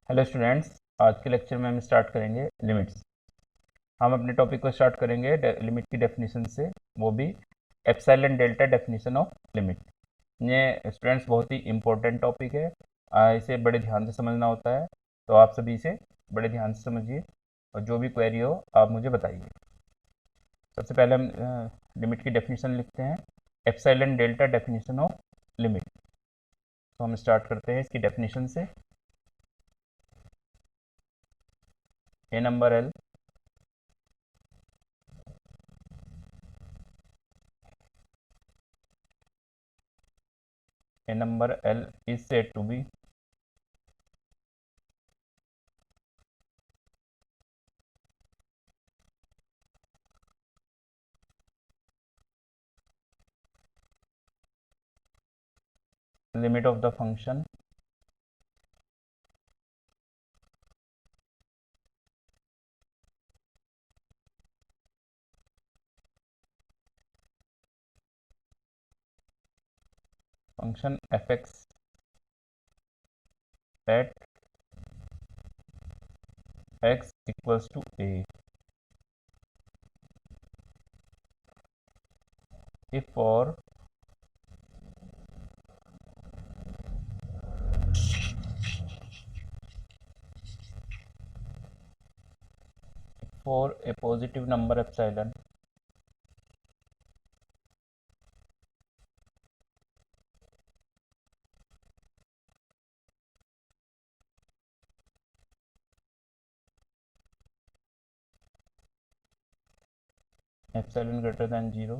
Hello students, आज के lecture में हम स्टार्ट करेंगे लिमिट्स। हम अपने टॉपिक को स्टार्ट करेंगे लिमिट की डेफिनेशन से, वो भी epsilon delta definition of limit. ये स्टूडेंट्स बहुत ही इम्पोर्टेंट टॉपिक है। इसे बड़े ध्यान से समझना होता है, तो आप सभी इसे बड़े ध्यान से समझिए और जो भी क्वेरी हो आप मुझे बताइए। सबसे पहले हम लिमिट की डेफिनेशन लिखते हैं, epsilon delta definition of limit. तो हम स्टार्ट करते हैं इसकी डेफिनेशन से। A number L A number L is said to be limit of the function fx at x equals to a if for a positive number epsilon epsilon greater than 0,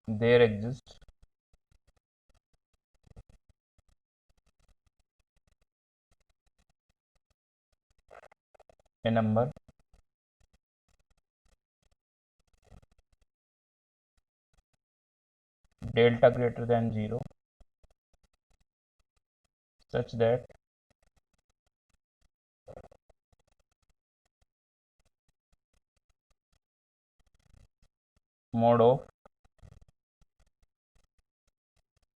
there exists a number delta greater than 0 such that mod of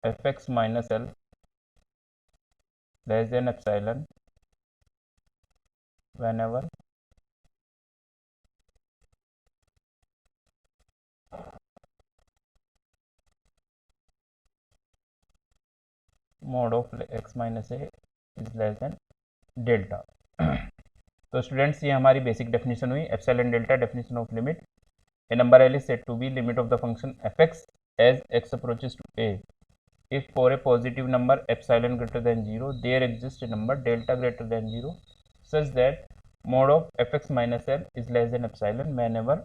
fx minus l less than epsilon whenever mod of x minus a is less than delta. तो students, ये हमारी basic definition हुई epsilon delta definition of limit. A number L is said to be limit of the function fx as x approaches to a. If for a positive number epsilon greater than 0, there exists a number delta greater than 0 such that mod of fx minus L is less than epsilon whenever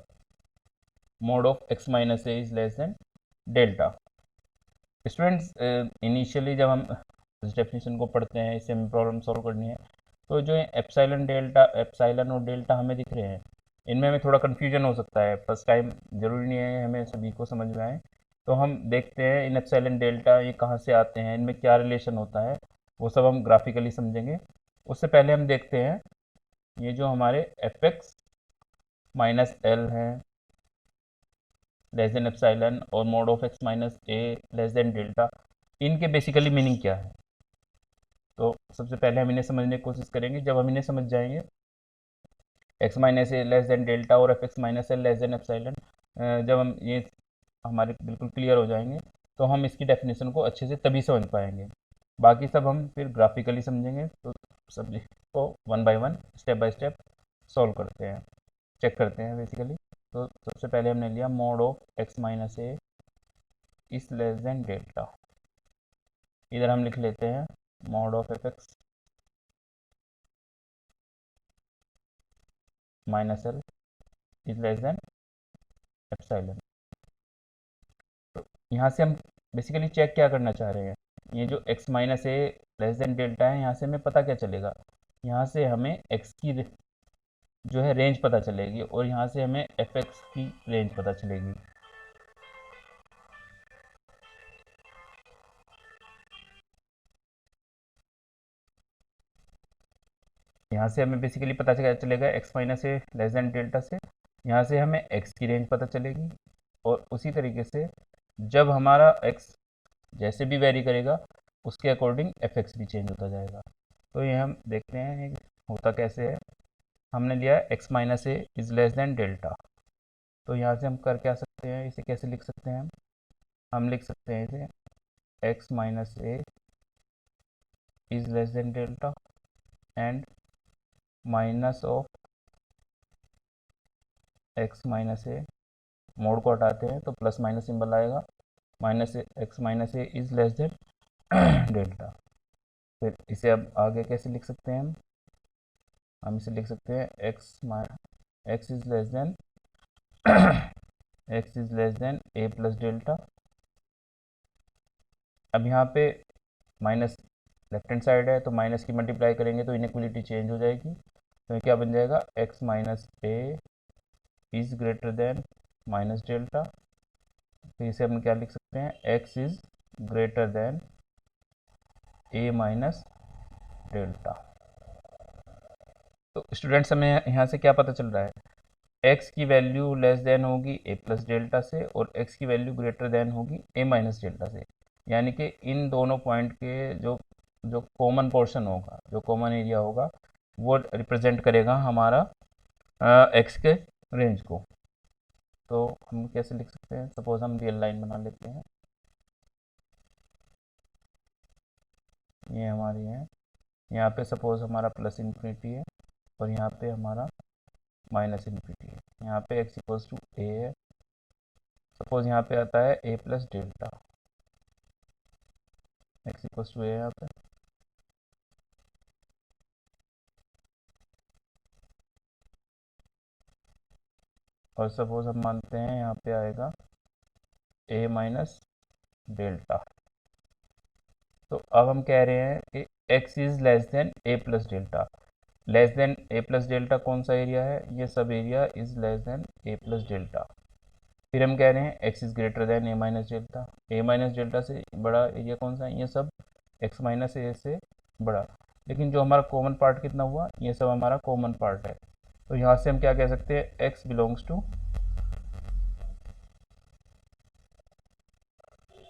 mod of x minus a is less than delta. Students, initially जब हम इस definition को पढ़ते हैं, इसे हमें problem solve करनी है, तो जो एप्सिलॉन और डेल्टा हमें दिख रहे हैं, इनमें हमें थोड़ा कन्फ्यूजन हो सकता है। फर्स्ट टाइम जरूरी नहीं है हमें सभी को समझ में आए। तो हम देखते हैं इन एप्सिलॉन डेल्टा ये कहाँ से आते हैं, इनमें क्या रिलेशन होता है, वो सब हम ग्राफिकली समझेंगे। उससे पहले हम देखते हैं ये जो हमारे एफ एक्स माइनस एल हैं लेस देन एप्सिलॉन और mode of x minus A less than delta, इनके बेसिकली मीनिंग क्या है। तो सबसे पहले हम इन्हें समझने की कोशिश करेंगे। जब हम इन्हें समझ जाएंगे, एक्स माइनस ए लेस देन डेल्टा और F x minus L less than epsilon, जब हम ये हमारे बिल्कुल क्लियर हो जाएंगे, तो हम इसकी डेफिनेशन को अच्छे से तभी समझ पाएंगे। बाकी सब हम फिर ग्राफिकली समझेंगे। तो सब्जेक्ट को one by one step by step solve करते हैं, चेक करते हैं बेसिकली। तो सबसे पहले हमने लिया मोड ऑफ एक्स माइनस ए इस लेस देन डेल्टा। इधर हम लिख लेते हैं mode of F x minus L is less than epsilon. तो यहाँ से हम बेसिकली चेक क्या करना चाह रहे हैं, ये जो x माइनस ए लेस देन डेल्टा है, यहाँ से हमें पता क्या चलेगा, यहाँ से हमें x की जो है रेंज पता चलेगी और यहाँ से हमें एफ एक्स की रेंज पता चलेगी। यहाँ से हमें बेसिकली पता चलेगा x माइनस ए लेस देन डेल्टा से, यहाँ से हमें x की रेंज पता चलेगी। और उसी तरीके से जब हमारा x जैसे भी वेरी करेगा, उसके अकॉर्डिंग एफ एक्स भी चेंज होता जाएगा। तो ये हम देखते हैं होता कैसे है। हमने लिया x minus A is less than delta, तो यहाँ से हम कर क्या सकते हैं, इसे कैसे लिख सकते हैं हम लिख सकते हैं इसे x minus A is less than delta and minus of x minus A, mode को हटाते हैं तो प्लस माइनस सिंबल आएगा, minus x minus A is less than delta. फिर इसे अब आगे कैसे लिख सकते हैं हम इसे लिख सकते हैं x is less than x is less than A plus delta. अब यहाँ पे माइनस लेफ्ट हैंड साइड है तो माइनस की मल्टीप्लाई करेंगे तो इनइक्वलिटी चेंज हो जाएगी, तो ये क्या बन जाएगा x minus A is greater than minus delta. तो इसे हम क्या लिख सकते हैं x is greater than A minus delta. तो स्टूडेंट्स हमें यहाँ से क्या पता चल रहा है, x की वैल्यू लेस देन होगी a प्लस डेल्टा से और x की वैल्यू ग्रेटर देन होगी a माइनस डेल्टा से, यानी कि इन दोनों पॉइंट के जो जो कॉमन पोर्शन होगा, जो कॉमन एरिया होगा, वो रिप्रेजेंट करेगा हमारा x के रेंज को। तो हम कैसे लिख सकते हैं, सपोज हम रियल लाइन बना लेते हैं, ये हमारी है, यहाँ पे सपोज हमारा प्लस इन्फिनिटी है और यहाँ पे हमारा माइनस इन्फिनिटी है, यहाँ पे x इक्वल्स टू ए है, सपोज यहाँ पे आता है a plus delta, x equals to a यहाँ पे, और सपोज हम मानते हैं यहाँ पे आएगा a माइनस डेल्टा। तो अब हम कह रहे हैं कि x is less than a plus delta, less than a plus delta कौन सा एरिया है, ये सब area is less than a plus delta. फिर हम कह रहे हैं x is greater than a minus delta, a minus delta से बड़ा एरिया कौन सा है, ये सब x माइनस a से बड़ा, लेकिन जो हमारा कॉमन पार्ट कितना हुआ, ये सब हमारा कॉमन पार्ट है। तो यहाँ से हम क्या कह सकते हैं, x belongs to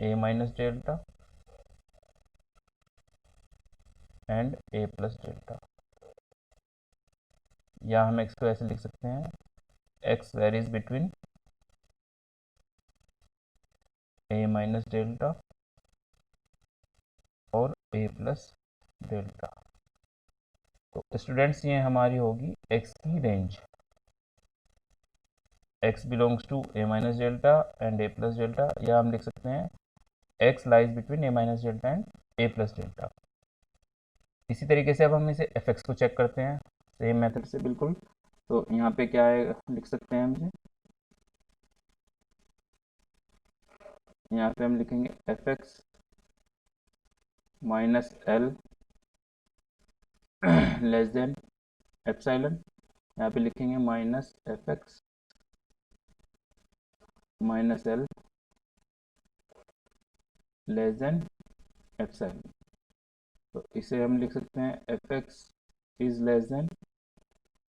a minus delta and a plus delta, या हम x को ऐसे लिख सकते हैं x varies between a minus delta और a प्लस डेल्टा। तो स्टूडेंट्स ये हमारी होगी x की range, x belongs to a minus delta and a plus delta, या हम लिख सकते हैं x lies between a minus delta and a plus delta. इसी तरीके से अब हम इसे fx को चेक करते हैं सेम मेथड से बिल्कुल। तो यहाँ पे क्या है लिख सकते हैं हम इसे, यहाँ पे हम लिखेंगे fx minus L less than epsilon, यहाँ पे लिखेंगे minus fx minus L less than epsilon. तो इसे हम लिख सकते हैं fx is less than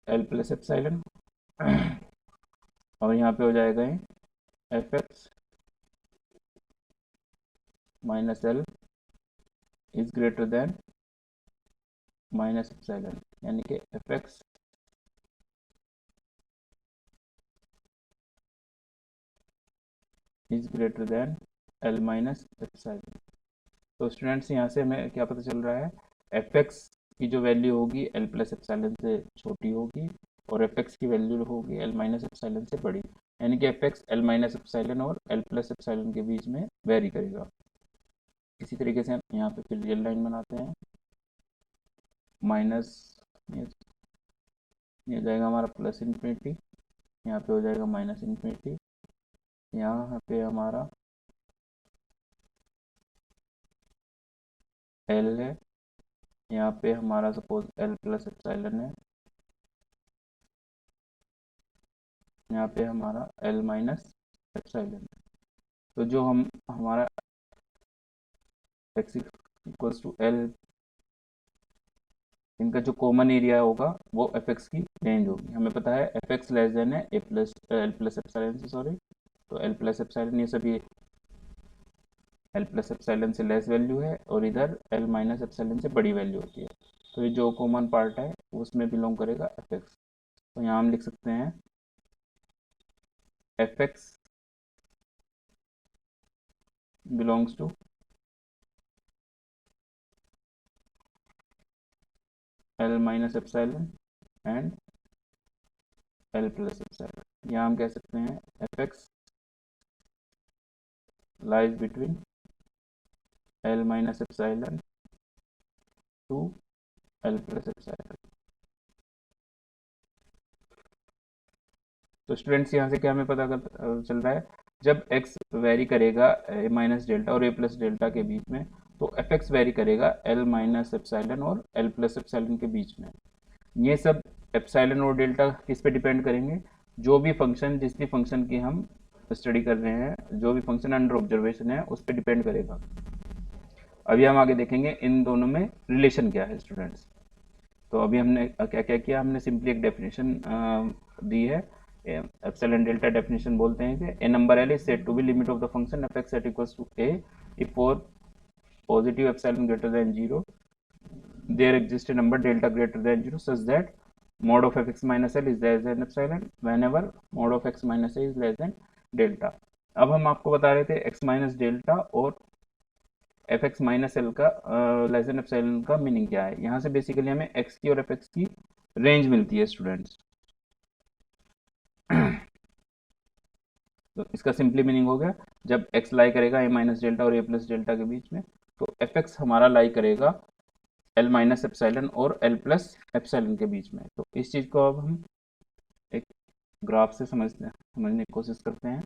L plus epsilon, और यहाँ पे हो जाएगा ये fx minus L is greater than minus epsilon, यानी कि fx is greater than L minus epsilon. तो स्टूडेंट्स यहाँ से हमें क्या पता चल रहा है, fx की जो वैल्यू होगी एल प्लस एप्सिलॉन से छोटी होगी और fx की वैल्यू होगी एल माइनस एप्सिलॉन से बड़ी, यानी कि fx एल माइनस एप्सिलॉन और एल प्लस एप्सिलॉन के बीच में वेरी करेगा। इसी तरीके से हम यहाँ पे फिर रियल लाइन बनाते हैं, माइनस ये जाएगा हमारा प्लस इन्फिनिटी, यहाँ पे हो जाएगा माइनस इन्फिनिटी, यहाँ पे हमारा एल है, यहाँ पे हमारा सपोज एल प्लस एप्सिलॉन है, यहाँ पे हमारा एल माइनस एप्सिलॉन। तो जो हम हमारा एक्स इक्वल्स टू एल, इनका जो कॉमन एरिया होगा वो एफ एक्स की रेंज होगी। हमें पता है एफ एक्स लेस देन है ए प्लस एल प्लस एप्सिलॉन से, सॉरी, तो एल प्लस एप्सिलॉन ये सभी एल प्लस एप्सिलॉन से लेस वैल्यू है और इधर एल माइनस एप्सिलॉन से बड़ी वैल्यू होती है। तो ये जो कॉमन पार्ट है उसमें बिलोंग करेगा एफ एक्स। तो यहाँ हम लिख सकते हैं f x belongs to l minus epsilon and l plus epsilon. यहाँ हम कह सकते हैं f x lies between l minus epsilon to l plus epsilon. तो स्टूडेंट्स यहाँ से क्या हमें पता चल रहा है, जब x वेरी करेगा ए माइनस डेल्टा और ए प्लस डेल्टा के बीच में, तो एफ एक्स वेरी करेगा एल माइनस एप्सिलॉन और एल प्लस एप्सिलॉन के बीच में। ये सब एप्सिलॉन और डेल्टा किस पे डिपेंड करेंगे, जो भी फंक्शन जिस भी फंक्शन की हम स्टडी कर रहे हैं, जो भी फंक्शन अंडर ऑब्जर्वेशन है उस पर डिपेंड करेगा। अभी हम आगे देखेंगे इन दोनों में रिलेशन क्या है स्टूडेंट्स। तो अभी हमने क्या क्या किया, हमने सिंपली एक डेफिनेशन दी है, एप्सिलॉन डेल्टा डेफिनेशन बोलते हैं कि a number L is said to be limit of the function f x at equals to a if for positive epsilon greater than 0 there exists a number delta greater than 0 such that mod of fx minus l is less than epsilon whenever mod of x minus a is less than delta। अब हम आपको बता रहे थे x minus delta और F x minus L का less than epsilon का meaning क्या है। यहाँ से बेसिकली हमें x की और एफ एक्स की रेंज मिलती है स्टूडेंट्स। तो इसका सिंपली मीनिंग हो गया, जब x लाई करेगा a माइनस डेल्टा और a प्लस डेल्टा के बीच में, तो एफ एक्स हमारा लाई करेगा एल माइनस एप्सिलॉन और एल प्लस एप्सिलॉन के बीच में। तो इस चीज़ को अब हम एक ग्राफ से समझने की कोशिश करते हैं।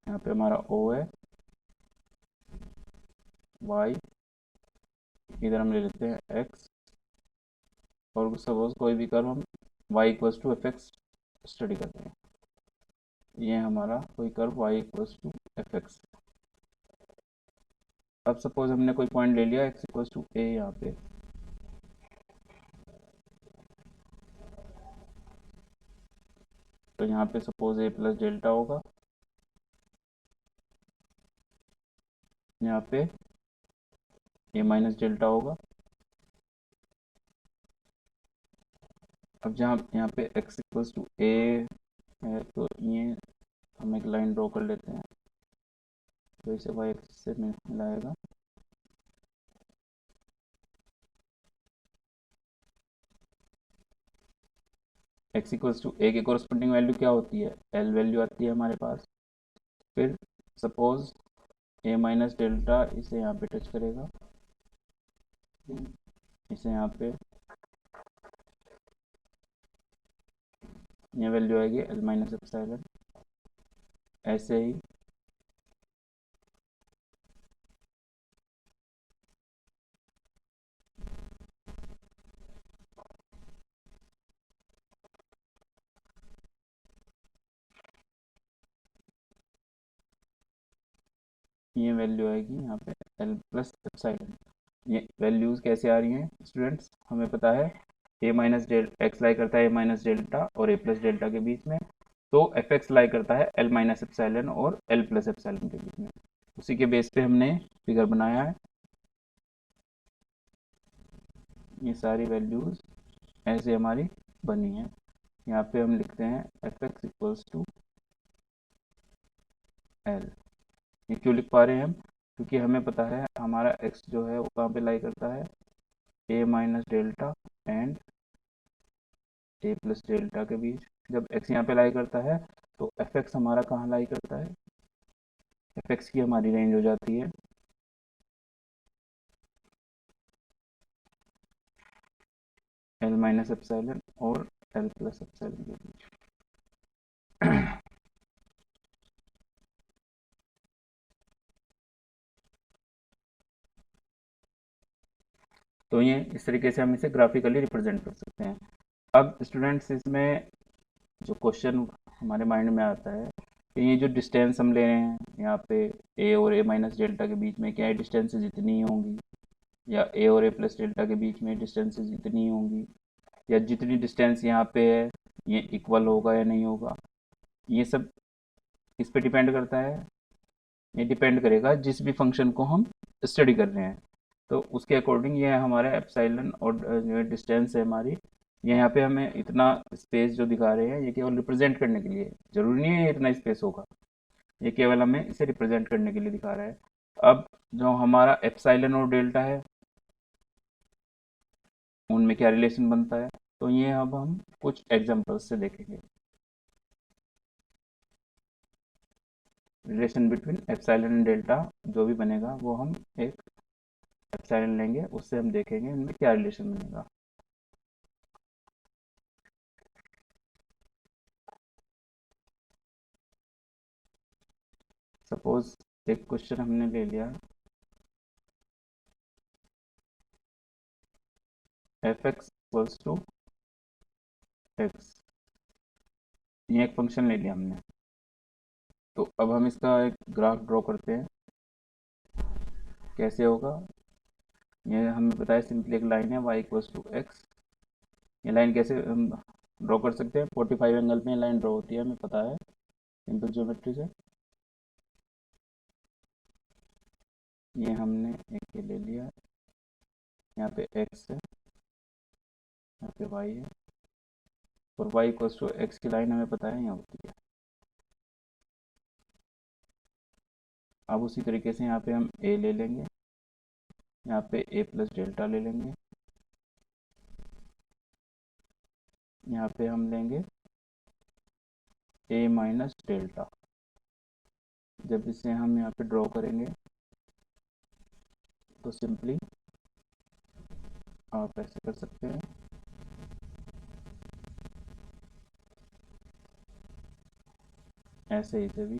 यहाँ पे हमारा O है, Y, इधर हम ले लेते हैं X, और सपोज कोई भी कर्व हम y equals to f x study करते हैं। ये हमारा कोई curve y equals to f x. अब सपोज हमने कोई पॉइंट ले लिया x इक्वल्स टू ए यहाँ पे, तो यहाँ पे सपोज ए प्लस डेल्टा होगा, यहाँ पे ए माइनस डेल्टा होगा। अब जहाँ यहाँ पे x इक्वल्स टू ए है, तो ये हम एक लाइन ड्रॉ कर लेते हैं, तो इसे y एक्सिस से मिलाएगा। x इक्वल्स टू ए के कोरस्पोंडिंग वैल्यू क्या होती है, l वैल्यू आती है हमारे पास। फिर सपोज ए माइनस डेल्टा इसे यहाँ पे टच करेगा, इसे यहाँ पे ये वैल्यू आएगी एल माइनस एप्सिलॉन। ऐसे ही ये वैल्यू आएगी यहाँ पे एल प्लस एप्सिलॉन। ये वैल्यूज़ कैसे आ रही हैं स्टूडेंट्स, हमें पता है ए माइनस डेल्टा एक्स लाई करता है ए माइनस डेल्टा और ए प्लस डेल्टा के बीच में, तो एफ एक्स लाई करता है एल माइनस एप्सिलॉन और एल प्लस एप्सिलॉन के बीच में। उसी के बेस पे हमने फिगर बनाया है। ये सारी वैल्यूज़ ऐसे हमारी बनी है। यहाँ पे हम लिखते हैं f x equals to l. ये क्यों लिख पा रहे हैं हम, क्योंकि हमें पता है हमारा x जो है वो कहाँ पे लाई करता है, a minus delta and a plus delta के बीच। जब x यहाँ पे लाई करता है तो एफ एक्स हमारा कहाँ लाई करता है, एफ एक्स की हमारी रेंज हो जाती है एल माइनस एप्सिलॉन और एल प्लस एप्सिलॉन के बीच। तो ये इस तरीके से हम इसे ग्राफिकली रिप्रेजेंट कर सकते हैं। अब स्टूडेंट्स इसमें जो क्वेश्चन हमारे माइंड में आता है कि ये जो डिस्टेंस हम ले रहे हैं यहाँ पे ए और ए माइनस डेल्टा के बीच में, क्या ये डिस्टेंस जितनी ही होंगी, या ए और ए प्लस डेल्टा के बीच में डिस्टेंसेस इतनी होंगी, या जितनी डिस्टेंस यहाँ पे है ये इक्वल होगा या नहीं होगा, ये सब किस पे डिपेंड करता है? ये डिपेंड करेगा जिस भी फंक्शन को हम स्टडी कर रहे हैं, तो उसके अकॉर्डिंग ये हमारा एप्सिलॉन और जो डिस्टेंस है हमारी, ये यहाँ पे हमें इतना स्पेस जो दिखा रहे हैं ये केवल रिप्रेजेंट करने के लिए, जरूरी नहीं है इतना स्पेस होगा, ये केवल हमें इसे रिप्रेजेंट करने के लिए दिखा रहा है। अब जो हमारा एप्सिलॉन और डेल्टा है उनमें क्या रिलेशन बनता है, तो ये अब हम कुछ एग्जांपल्स से देखेंगे। Relation between epsilon and delta जो भी बनेगा वो हम एक एप्सिलॉन लेंगे, उससे हम देखेंगे इनमें क्या रिलेशन बनेगा। सपोज एक क्वेश्चन हमने ले लिया, f x equals to x, ये एक फंक्शन ले लिया हमने। तो अब हम इसका एक ग्राफ ड्रॉ करते हैं, कैसे होगा ये हमें पता है, सिंपली एक लाइन है y इक्वल्स टू एक्स। ये लाइन कैसे हम ड्रॉ कर सकते हैं? 45 एंगल में लाइन ड्रॉ होती है, हमें पता है सिंपल ज्योमेट्री से। ये हमने एक ये ले लिया, यहाँ पे x है, यहाँ पे y है, और y इक्वल्स टू एक्स की लाइन हमें पता है यहाँ होती है। अब उसी तरीके से यहाँ पे हम a ले लेंगे, यहाँ पे a प्लस डेल्टा ले लेंगे, यहाँ पे हम लेंगे a माइनस डेल्टा। जब इसे हम यहाँ पे ड्रॉ करेंगे तो सिंपली आप ऐसे कर सकते हैं, ऐसे इसे भी।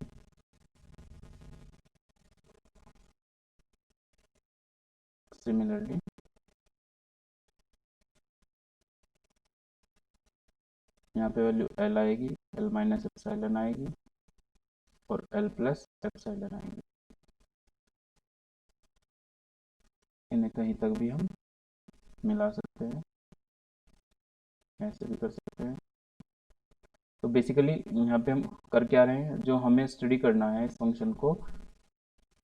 सिमिलरली यहाँ पे वैल्यू l आएगी, l माइनस एप्सिलॉन आएगी, और l प्लस एप्सिलॉन आएगी। इन्हें कहीं तक भी हम मिला सकते हैं, ऐसे भी कर सकते हैं। तो बेसिकली यहाँ पे हम कर क्या रहे हैं, जो हमें स्टडी करना है इस फंक्शन को,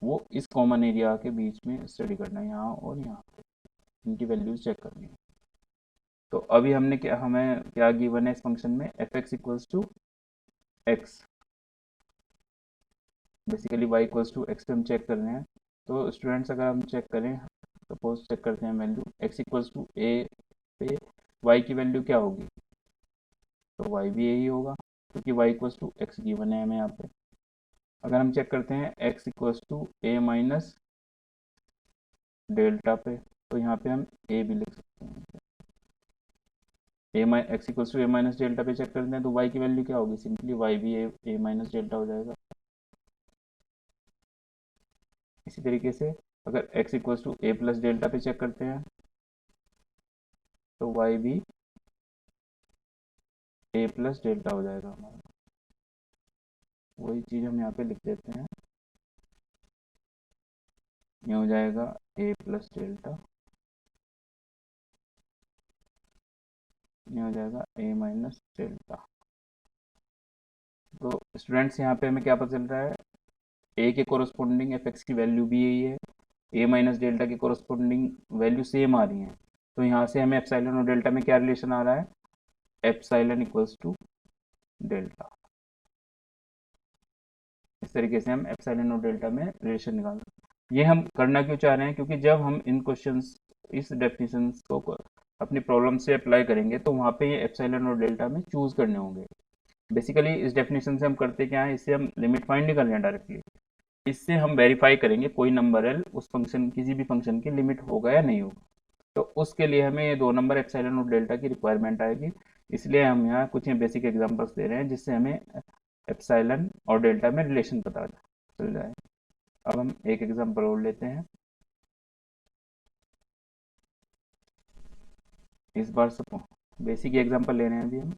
वो इस कॉमन एरिया के बीच में स्टडी करना है, यहाँ और यहाँ पे इनकी वैल्यूज चेक करनी है। तो अभी हमने क्या, हमें क्या गिवन है इस फंक्शन में, f x equals to x, basically y equals to x पे हम चेक कर रहे हैं। तो स्टूडेंट्स अगर हम चेक करें, सपोज चेक करते हैं वैल्यू एक्स इक्वल्स टू ए पे वाई की वैल्यू क्या होगी, तो वाई भी यही होगा क्योंकि y equals to x given है हमें यहाँ पे। अगर हम चेक करते हैं x equals to a minus delta पे, तो यहाँ पे हम ए भी लिख सकते हैं। X equals to a minus delta पे चेक करते हैं तो वाई की वैल्यू क्या होगी, सिंपली वाई भी ए माइनस डेल्टा हो जाएगा। इसी तरीके से अगर x equals to a plus delta पे चेक करते हैं तो y भी ए प्लस डेल्टा हो जाएगा हमारा। वही चीज़ हम यहाँ पे लिख देते हैं, ये हो जाएगा ए प्लस डेल्टा, ये हो जाएगा ए माइनस डेल्टा। तो स्टूडेंट्स यहाँ पे हमें क्या पता चल रहा है, ए के कोरस्पोंडिंग एफ एक्स की वैल्यू भी यही है, ए माइनस डेल्टा के कोरस्पोंडिंग वैल्यू सेम आ रही है। तो यहाँ से हमें एप्सिलॉन और डेल्टा में क्या रिलेशन आ रहा है, एप्सिलॉन इक्वल्स टू डेल्टा। इस तरीके से हम एप्सिलॉन और डेल्टा में रिलेशन निकाल सकते हैं। ये हम करना क्यों चाह रहे हैं, क्योंकि जब हम इन क्वेश्चंस इस डेफिनेशन को अपनी प्रॉब्लम से अप्लाई करेंगे तो वहाँ पे ये एप्सिलॉन और डेल्टा में चूज करने होंगे। बेसिकली इस डेफिनेशन से हम करते क्या है, इससे हम लिमिट फाइंड नहीं कर रहे हैं डायरेक्टली, इससे हम वेरीफाई करेंगे कोई नंबर एल उस फंक्शन, किसी भी फंक्शन की लिमिट होगा या नहीं होगा। तो उसके लिए हमें ये दो नंबर एप्सिलॉन और डेल्टा की रिक्वायरमेंट आएगी, इसलिए हम यहाँ कुछ बेसिक एग्जांपल्स दे रहे हैं जिससे हमें एप्सिलॉन और डेल्टा में रिलेशन पता चल जाए। अब हम एक एग्जांपल और लेते हैं, इस बार बेसिक एग्जांपल ले रहे हैं अभी हम।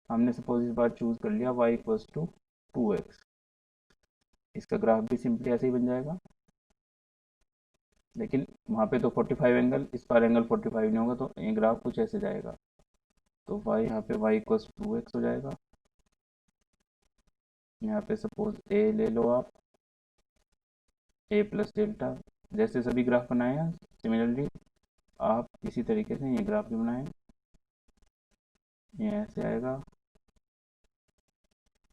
हमने सपोज इस बार चूज कर लिया y इक्वल्स टू 2x, इसका ग्राफ भी सिंपली ऐसे ही बन जाएगा। लेकिन वहाँ पे तो 45 एंगल, इस पर एंगल 45 नहीं होगा, तो ये ग्राफ कुछ ऐसे जाएगा। तो y यहाँ पे y इक्वल्स 2x हो जाएगा। यहाँ पे सपोज a ले लो आप, a प्लस डेल्टा, जैसे सभी ग्राफ बनाए हैं सिमिलरली आप इसी तरीके से ये ग्राफ भी बनाएं। ये ऐसे आएगा,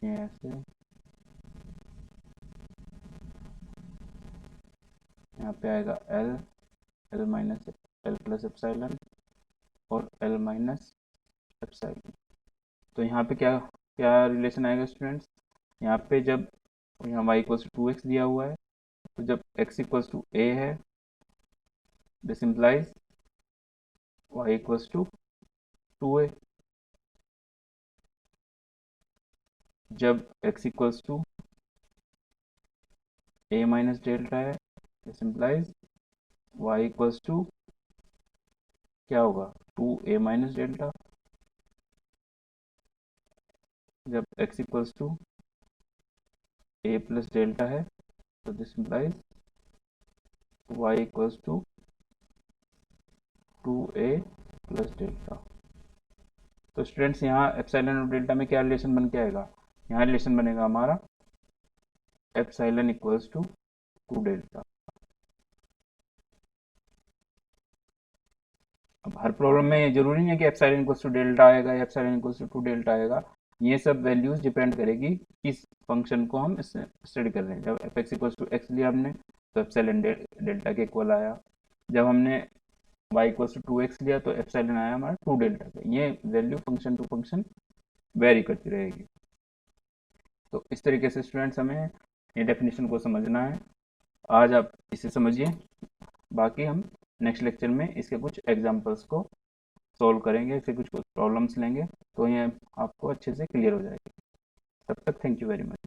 ये ऐसे, यहाँ पे आएगा l, l minus l plus epsilon और l माइनस एप्साइलन। तो यहाँ पे क्या क्या रिलेशन आएगा स्टूडेंट्स, यहाँ पे जब यहाँ y इक्वल्स टू 2x दिया हुआ है, तो जब x इक्वल्स टू a है, this implies y equals to 2a। जब x equals to a minus delta है, this implies y equals to क्या होगा, 2a माइनस डेल्टा। जब x equals to a plus delta है, तो this implies y equals to 2a plus delta. तो students यहाँ epsilon और डेल्टा में क्या रिलेशन बन के आएगा, यहाँ रिलेशन बनेगा हमारा एप्सिलॉन इक्वल्स टू 2 डेल्टा। अब हर प्रॉब्लम में जरूरी नहीं है कि एप्सिलॉन इक्वल्स टू डेल्टा आएगा या एप्सिलॉन इक्वल्स टू 2 डेल्टा आएगा, ये सब वैल्यूज डिपेंड करेगी किस फंक्शन को हम स्टडी कर रहे हैं। जब F x equals to X लिया हमने तो एप्सिलॉन डेल्टा के इक्वल आया, जब हमने y इक्वल्स टू 2x लिया तो एप्सिलॉन आया हमारा 2 डेल्टा का। ये value function to function vary करती रहेगी। तो इस तरीके से स्टूडेंट्स हमें ये डेफिनेशन को समझना है। आज आप इसे समझिए, बाकी हम नेक्स्ट लेक्चर में इसके कुछ एग्जांपल्स को सॉल्व करेंगे, इससे कुछ प्रॉब्लम्स लेंगे, तो ये आपको अच्छे से क्लियर हो जाएगी। तब तक थैंक यू वेरी मच।